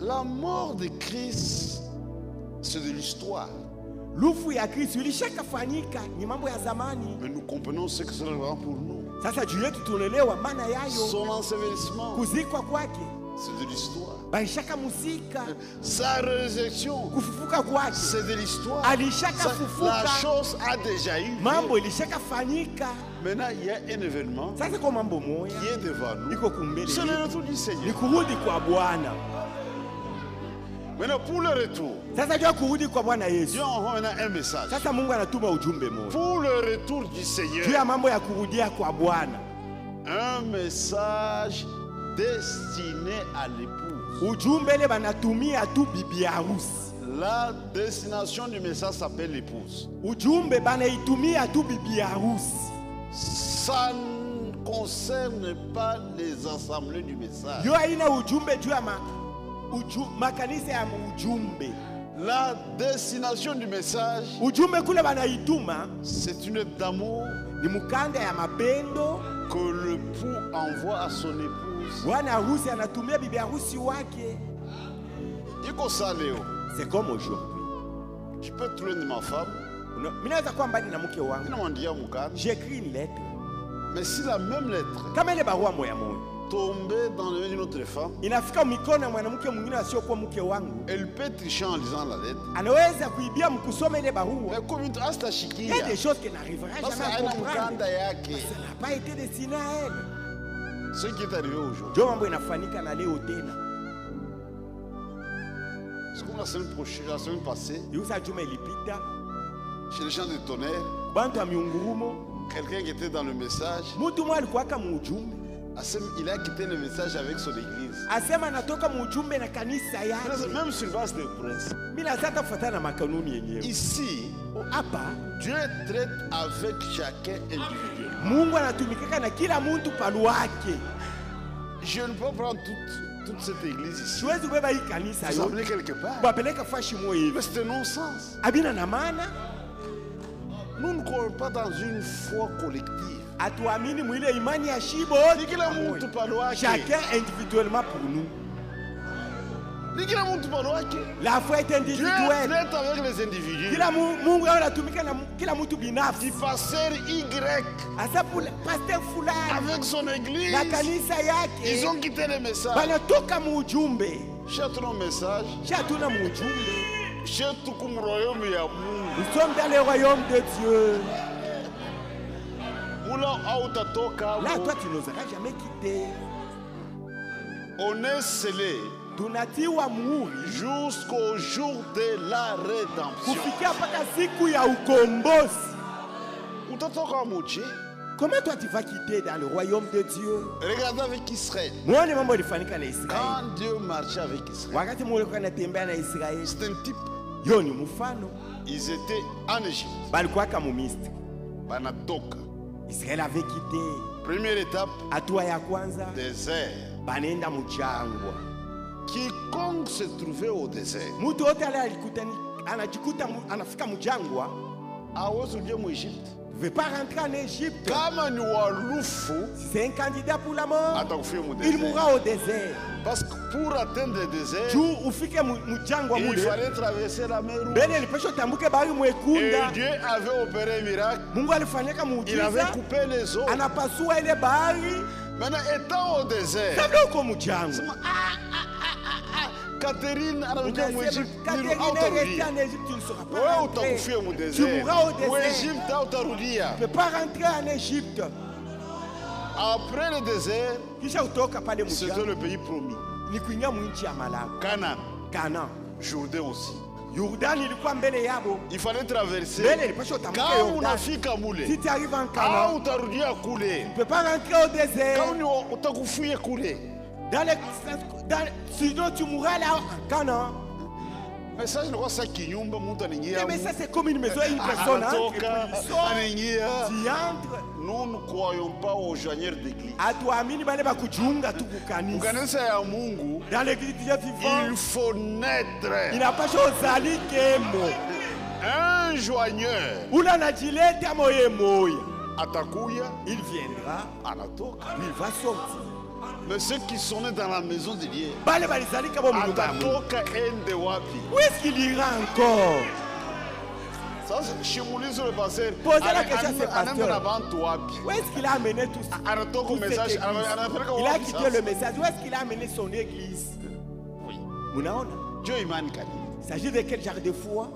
La mort de Christ, c'est de l'histoire. Lufu ya Kristo ilishakafanyika, ni mambo ya zamani. Mais nous comprenons ce que cela rend pour nous. Sasa juu yetu tunaelewa maana yayo. Son ensevelissement, Kuzikwa kwake c'est de l'histoire. balishaka muzika. Sa résurrection, Kufufuka kwake c'est de l'histoire. alishaka La fufuka. chose a déjà eu lieu. Mambo ilishakafanyika. Maintenant, il y a un événement Sasa kwa mambo moya qui est devant nous. iko kumbele C'est le yetu. retour du Ni Seigneur. kurudi kwa Bwana. Maintenant, pour le retour, Sasa jua kurudi kwa Bwana Yesu. Dieu envoie maintenant un message. Sasa Mungu anatuma ujumbe moja Pour le retour du juu Seigneur, ya mambo ya kurudia kwa Bwana. un message destiné à l'épouse. Ujumbe ile banatumia tu bibi harusi. La destination du message s'appelle l'épouse. Ujumbe banaitumia tu bibi harusi. Ça ne concerne pas les assemblées du message. Yo haina ujumbe juu ya makanisa ya ujumbe. La destination du message, Ujumbe kule banaituma c'est une note d'amour ni mukanda ya mapendo. que l'époux envoie à son épouse. Bwana harusi anatumia bibi harusi wake. Iko ça, Léo. C'est comme aujourd'hui. Je peux te loin de ma femme. Mimi naweza kuwa mbali na mke wangu. Namwandia mukanda. J'écris une lettre. Mais si la même lettre Kama ile barua moya moya tombait dans les mains d'une autre femme, inafika mikono ya mwanamke mwingine asiokuwa mke wangu, elle peut tricher en lisant la lettre. anaweza kuibia mkusoma ile barua. Mais comme une hasta Il y a shikia, des choses qui n'arriveraient parce jamais à qu'elle a comprendre. mukanda yake. Ça n'a pas été destiné à elle. Ce qui est arrivé aujourd'hui. Ndio mambo inafanyika na leo tena. C'est comme la semaine prochaine, la semaine passée, Yusa juma ilipita, chez les gens de tonnerre, bantu wa miungurumo, quelqu'un qui était dans le message, mtu mmoja alikuwa kama ujumbe. il a quitté le message avec son église. Asema anatoka mujumbe na kanisa yake. Même sur base de principe. Mimi nataka kufuatana na makanuni yenyewe. Ici, Hapa Dieu traite avec chacun individuellement. Mungu anatumikaka na kila mtu paluake. Je ne peux prendre toute cette église ici, Siwezi kubeba hii kanisa vous yote emmener quelque part. kuwapeleka fashi moja hivi. Mais c'est un non-sens. Abina na maana Nous ne croyons pas dans une foi collective. atuamini mwile imani ya shibo. Ni kila mtu pale wake. Chacun individuellement pour nous. Ni kila mtu pale wake. La foi est Dieu individuelle. traite avec les individus. Kila Mungu anatumika na kila mtu binafsi. Du pasteur Y Asa pour pasteur fulani avec son na église, kanisa ils yake ont quitté le message. banatoka muujumbe. Chez ton message, Shatuna muujumbe. chez tout comme royaume ya Mungu. Nous sommes dans le royaume de Dieu. Mula hautatoka Là, hapo. toi, tu n'oseras jamais quitter. On est scellé Tunatiwa muhuri jusqu'au jour de la rédemption. kufikia mpaka siku ya ukombozi. Utatoka muchi. Comment toi tu vas quitter dans le royaume de Dieu? Regardez avec Israël. Muone mambo ilifanyika na Israeli. Quand Dieu marchait avec Israël, Wakati Mungu alikuwa anatembea na Israeli, c'est un type. yo ni mfano. Ils étaient en Égypte. Balikuwa kama Misri. Banatoka. Israeli avait quitté. Première étape, Hatua ya kwanza désert. banenda mchangwa. Quiconque se trouvait au désert, Mtu wote ale anajikuta anafika mjangwa, hawezi kuingia mu Egypte. ne veut pas rentrer en Égypte. Kama ni walufu, Si c'est un candidat pour la mort, atakufia mu il désert. mourra au désert. Parce que pour atteindre le désert, Juu ufike mjangwa il mule, fallait traverser la mer Rouge. mbele ilipaswa utambuke bahari Et mwekunda. Dieu avait opéré un miracle. Mungu alifanyika Il avait muujiza, coupé les eaux. anapasua ile bahari. Maintenant, étant au désert, Kabla uko mjangwa, Catherine anakuja mu Egypte, ni Catherine est hautarudia. restée en Égypte, tu ne seras pas Wewe rentré. utakufia mu Tu désert. mourras au Mu désert. Egypte hautarudia. Tu ne peux pas rentrer en Égypte. Après le désert, Kisha utoka pale c'était mjangwa, le pays promis. ni kuingia mwinchi ya Malaki. Canaan, Kana. Jourdain aussi. Yordani ilikuwa mbele yabo. Il fallait traverser. Mbele ilipaswa utambuke Kama Yordani. unafika mule, Si tu arrives en Kana, hautarudia kule. tu ne peux pas rentrer au désert. Kama ni utakufia kule. Sinon tu mourras là en Kana. Mais ça, ni kwa sa kinyumba mtu anaingia. Mais ça c'est comme une maison, une personne entre. Anatoka, Tu sors, anaingia. tu entres. Nous ne croyons pas aux joigneurs d'église. Hatuamini bale bakujiunga tu kukanisa. Kanisa ya Mungu, Dans l'église de Dieu vivant, il faut naître. inapasha uzali kemo. Un joigneur Ula najileta moye moya. atakuya, Il viendra, anatoka. il va sortir. Mais ceux qui sont nés dans la maison de Dieu, bale balizalika bo muluka atatoka ende wapi? où est-ce qu'il ira encore? Ça, je vous lis sur le passé. Posez la question à ce pasteur. wapi? Où est-ce qu'il a amené tout ça? Anatoka Toute cette message, église. Il a quitté le message. Où est-ce qu'il a amené son église? Oui. Munaona? Dieu imani kani. Il s'agit de quel genre de foi?